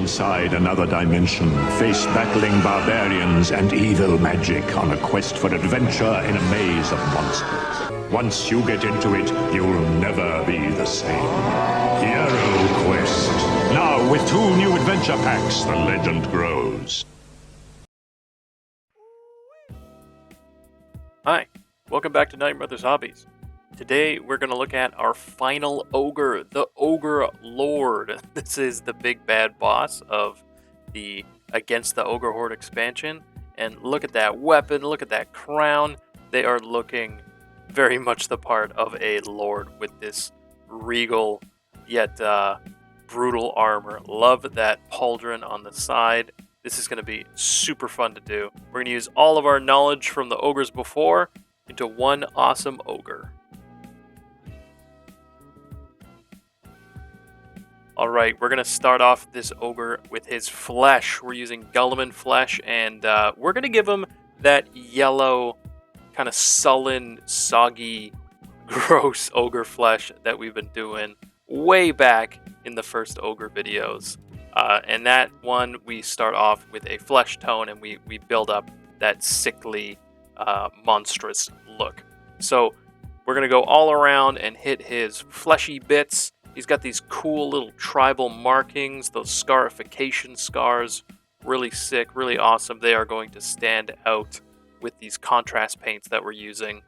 inside another dimension, face battling barbarians and evil magic on a quest for adventure in a maze of monsters. Once you get into it, you'll never be the same. Hero Quest. Now, with 2 new adventure packs, the legend grows. Hi, welcome back to Night Brothers Hobbies. Today we're going to look at our final ogre, the Ogre Lord. This is the big bad boss of the Against the Ogre Horde expansion. And look at that weapon, look at that crown. They are looking very much the part of a lord with this regal yet brutal armor. Love that pauldron on the side. This is going to be super fun to do. We're going to use all of our knowledge from the ogres before into one awesome ogre. Alright, we're going to start off this ogre with his flesh. We're using Guilliman flesh, and we're going to give him that yellow, kind of sullen, soggy, gross ogre flesh that we've been doing way back in the first ogre videos. And that one, we start off with a flesh tone, and we build up that sickly, monstrous look. So we're going to go all around and hit his fleshy bits. He's got these cool little tribal markings, those scarification scars. Really sick, really awesome. They are going to stand out with these contrast paints that we're using,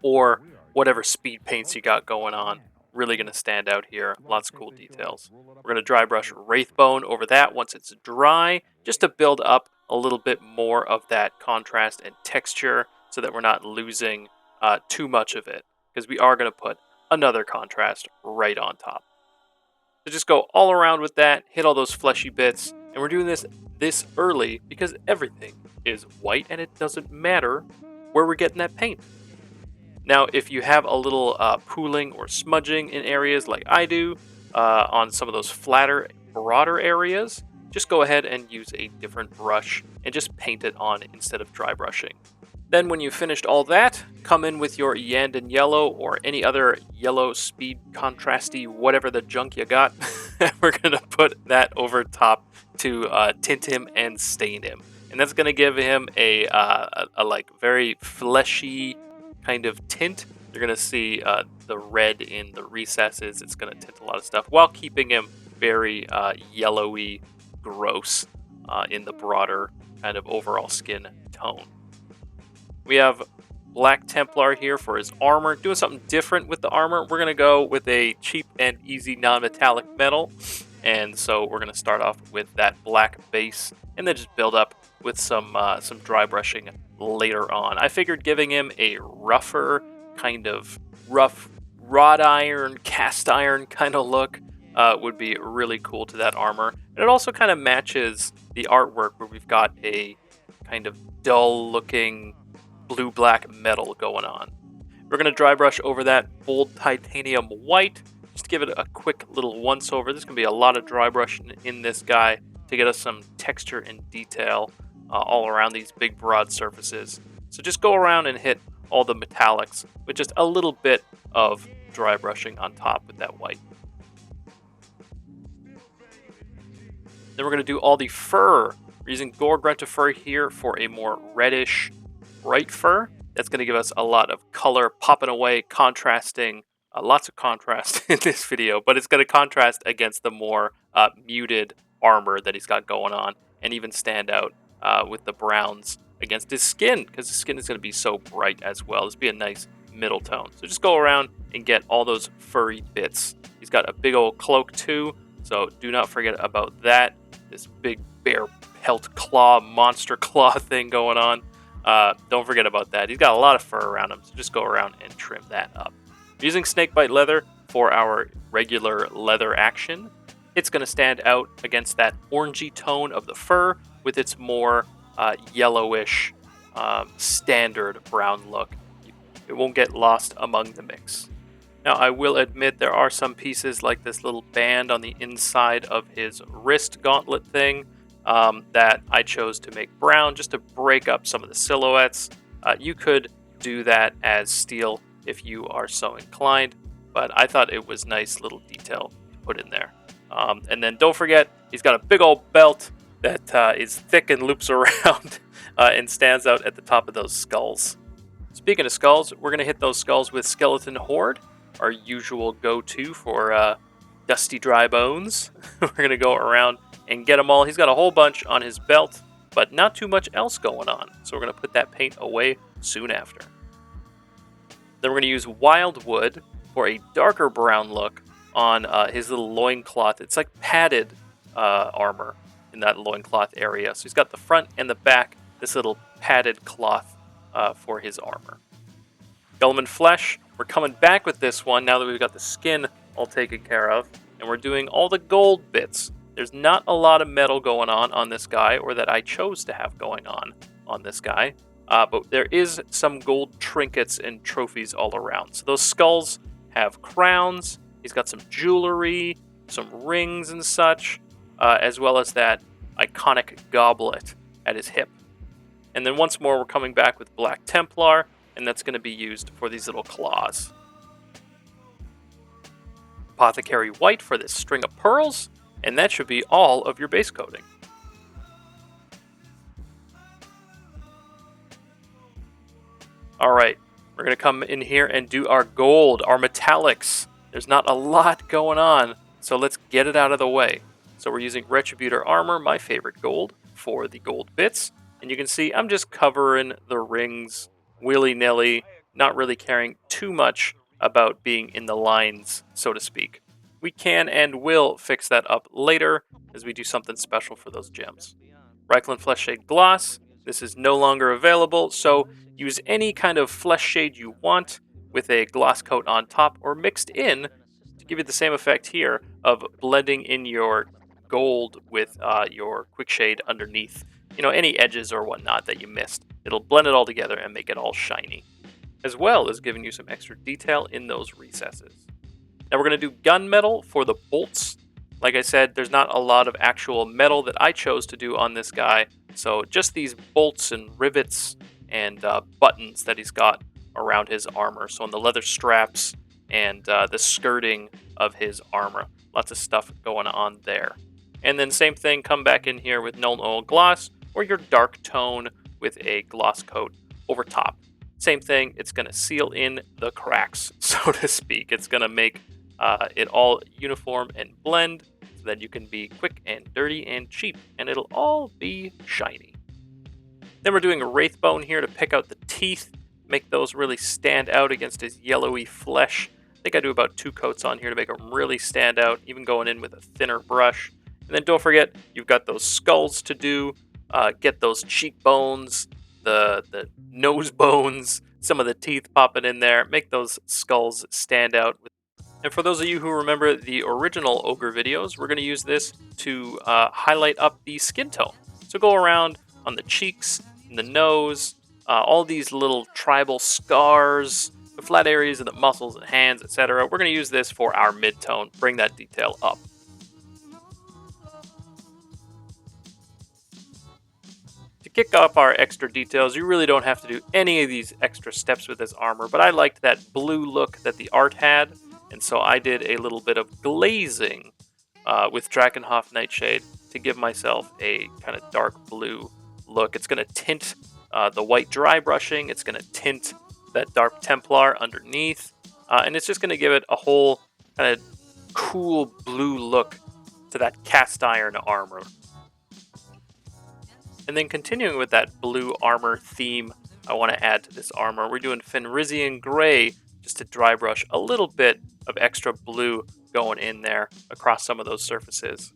or whatever speed paints you got going on. Really going to stand out here. Lots of cool details. We're going to dry brush Wraithbone over that once it's dry, just to build up a little bit more of that contrast and texture so that we're not losing too much of it, because we are going to put another contrast right on top. So just go all around with that, hit all those fleshy bits, and we're doing this early because everything is white and it doesn't matter where we're getting that paint. Now, if you have a little pooling or smudging in areas like I do, on some of those flatter, broader areas, just go ahead and use a different brush and just paint it on instead of dry brushing. Then when you've finished all that, come in with your Yandin Yellow or any other yellow speed contrasty, whatever the junk you got. We're going to put that over top to tint him and stain him. And that's going to give him a like very fleshy kind of tint. You're going to see the red in the recesses. It's going to tint a lot of stuff while keeping him very yellowy, gross in the broader kind of overall skin tone. We have Black Templar here for his armor. Doing something different with the armor. We're going to go with a cheap and easy non-metallic metal. And so we're going to start off with that black base and then just build up with some dry brushing later on. I figured giving him a rougher, kind of rough wrought iron, cast iron kind of look would be really cool to that armor. And it also kind of matches the artwork where we've got a kind of dull looking blue-black metal going on. We're going to dry brush over that bold titanium white, just to give it a quick little once-over. There's going to be a lot of dry brushing in this guy to get us some texture and detail all around these big, broad surfaces. So just go around and hit all the metallics with just a little bit of dry brushing on top with that white. Then we're going to do all the fur. We're using Gorgrunta fur here for a more reddish, bright fur. That's going to give us a lot of color popping away, contrasting, lots of contrast in this video, but it's going to contrast against the more muted armor that he's got going on, and even stand out with the browns against his skin, because his skin is going to be so bright as well. This will be a nice middle tone. So just go around and get all those furry bits. He's got a big old cloak too, so do not forget about that. This big bear pelt claw, monster claw thing going on. Don't forget about that. He's got a lot of fur around him, so just go around and trim that up. Using snakebite leather for our regular leather action, it's going to stand out against that orangey tone of the fur with its more yellowish, standard brown look. It won't get lost among the mix. Now, I will admit there are some pieces like this little band on the inside of his wrist gauntlet thing that I chose to make brown just to break up some of the silhouettes. You could do that as steel if you are so inclined, but I thought it was nice little detail to put in there. And then don't forget, he's got a big old belt that is thick and loops around and stands out at the top of those skulls. Speaking of skulls, we're going to hit those skulls with Skeleton Horde, our usual go-to for dusty dry bones. We're going to go around and get them all. He's got a whole bunch on his belt, but not too much else going on. So we're going to put that paint away soon after. Then we're going to use Wildwood for a darker brown look on his little loincloth. It's like padded armor in that loincloth area. So he's got the front and the back, this little padded cloth for his armor. Guilliman Flesh, we're coming back with this one now that we've got the skin all taken care of, and we're doing all the gold bits. There's not a lot of metal going on this guy, or that I chose to have going on this guy, but there is some gold trinkets and trophies all around. So those skulls have crowns, he's got some jewelry, some rings and such, as well as that iconic goblet at his hip. And then once more, we're coming back with Black Templar, and that's going to be used for these little claws. Apothecary White for this string of pearls, and that should be all of your base coating. Alright, we're going to come in here and do our gold, our metallics. There's not a lot going on, so let's get it out of the way. So we're using Retributor Armor, my favorite gold, for the gold bits. And you can see I'm just covering the rings willy-nilly, not really caring too much about being in the lines, so to speak. We can and will fix that up later as we do something special for those gems. Reikland Flesh Shade Gloss, this is no longer available, so use any kind of flesh shade you want with a gloss coat on top or mixed in to give you the same effect here of blending in your gold with your quick shade underneath. You know, any edges or whatnot that you missed. It'll blend it all together and make it all shiny, as well as giving you some extra detail in those recesses. Now we're going to do gunmetal for the bolts. Like I said, there's not a lot of actual metal that I chose to do on this guy, so just these bolts and rivets and buttons that he's got around his armor. So on the leather straps and the skirting of his armor. Lots of stuff going on there. And then same thing, come back in here with Null Oil Gloss, or your dark tone with a gloss coat over top. Same thing, it's going to seal in the cracks, so to speak. It's going to make it all uniform and blend so that you can be quick and dirty and cheap, and it'll all be shiny. Then we're doing a Wraithbone here to pick out the teeth, make those really stand out against his yellowy flesh. I think I do about 2 coats on here to make them really stand out, even going in with a thinner brush. And then don't forget, you've got those skulls to do. Get those cheekbones, the nose bones, some of the teeth popping in there. Make those skulls stand out. And for those of you who remember the original Ogre videos, we're going to use this to highlight up the skin tone. So go around on the cheeks, and the nose, all these little tribal scars, the flat areas of the muscles and hands, etc. We're going to use this for our mid-tone, bring that detail up. To kick off our extra details, you really don't have to do any of these extra steps with this armor, but I liked that blue look that the art had, and so I did a little bit of glazing with Drakenhof Nightshade to give myself a kind of dark blue look. It's going to tint the white dry brushing, it's going to tint that dark Templar underneath, and it's just going to give it a whole kind of cool blue look to that cast iron armor. And then continuing with that blue armor theme, I want to add to this armor. We're doing Fenrisian Gray just to dry brush a little bit of extra blue going in there across some of those surfaces.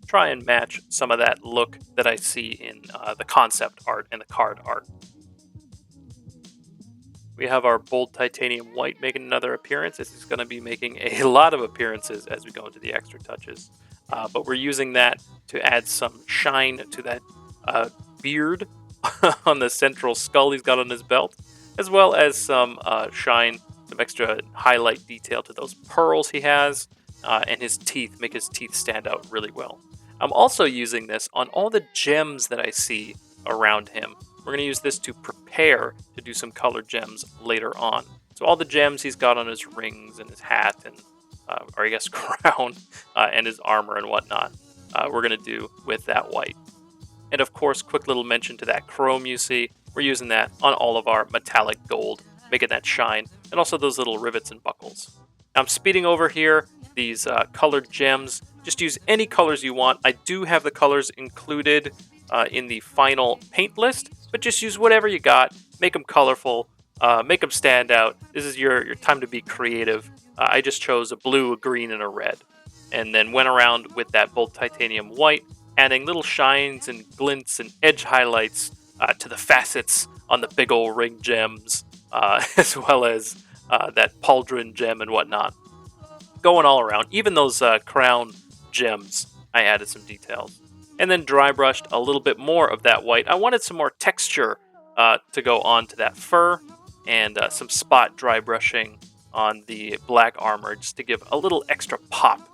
Try and match some of that look that I see in the concept art and the card art. We have our Bold Titanium White making another appearance. This is going to be making a lot of appearances as we go into the extra touches. But we're using that to add some shine to that beard on the central skull he's got on his belt, as well as some shine, some extra highlight detail to those pearls he has, and his teeth, make his teeth stand out really well. I'm also using this on all the gems that I see around him. We're going to use this to prepare to do some colored gems later on. So all the gems he's got on his rings and his hat and or I guess crown, and his armor and whatnot, we're going to do with that white. And of course, quick little mention to that chrome you see. We're using that on all of our metallic gold, making that shine, and also those little rivets and buckles. Now I'm speeding over here these colored gems. Just use any colors you want. I do have the colors included in the final paint list, but just use whatever you got. Make them colorful, make them stand out. This is your time to be creative. I just chose a blue, a green, and a red, and then went around with that bold titanium white, adding little shines and glints and edge highlights to the facets on the big old ring gems, as well as that pauldron gem and whatnot. Going all around, even those crown gems, I added some details. And then dry brushed a little bit more of that white. I wanted some more texture to go on to that fur, and some spot dry brushing on the black armor just to give a little extra pop.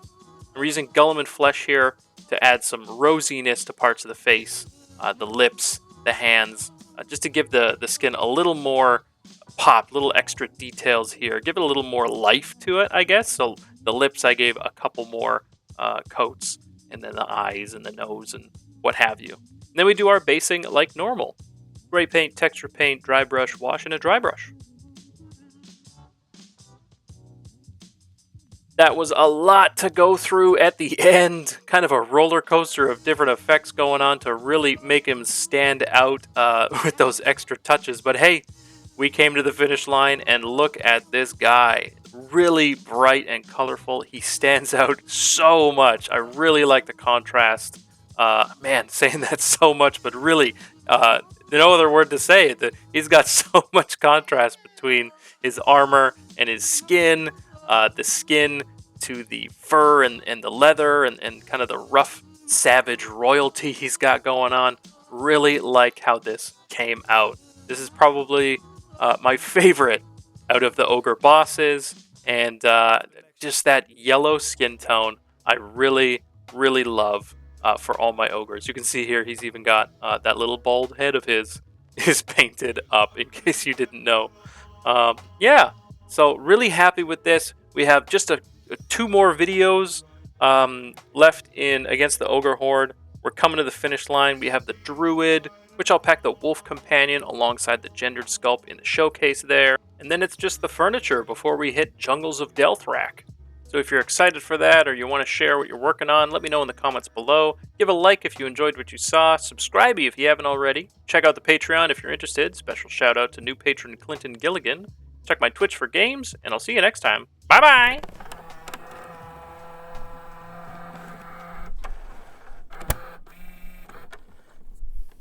We're using Guilliman flesh here to add some rosiness to parts of the face, the lips, the hands, just to give the skin a little more pop, little extra details here. Give it a little more life to it, I guess. So the lips, I gave a couple more coats, and then the eyes and the nose and what have you. And then we do our basing like normal. Spray paint, texture paint, dry brush, wash, and a dry brush. That was a lot to go through at the end. Kind of a roller coaster of different effects going on to really make him stand out with those extra touches. But hey, we came to the finish line, and look at this guy. Really bright and colorful. He stands out so much. I really like the contrast. Man, saying that so much, but really, no other word to say it. He's got so much contrast between his armor and his skin. The skin to the fur and the leather and kind of the rough, savage royalty he's got going on. Really like how this came out. This is probably my favorite out of the ogre bosses, and just that yellow skin tone I really, really love for all my ogres. You can see here he's even got that little bald head of his is painted up, in case you didn't know. Yeah, so really happy with this. We have just two more videos left in Against the Ogre Horde. We're coming to the finish line. We have the Druid, which I'll pack the Wolf Companion alongside the Gendered Sculpt in the showcase there. And then it's just the furniture before we hit Jungles of Delthrak. So if you're excited for that, or you want to share what you're working on, let me know in the comments below. Give a like if you enjoyed what you saw. Subscribe if you haven't already. Check out the Patreon if you're interested. Special shout out to new patron Clinton Gilligan. Check my Twitch for games, and I'll see you next time. Bye-bye!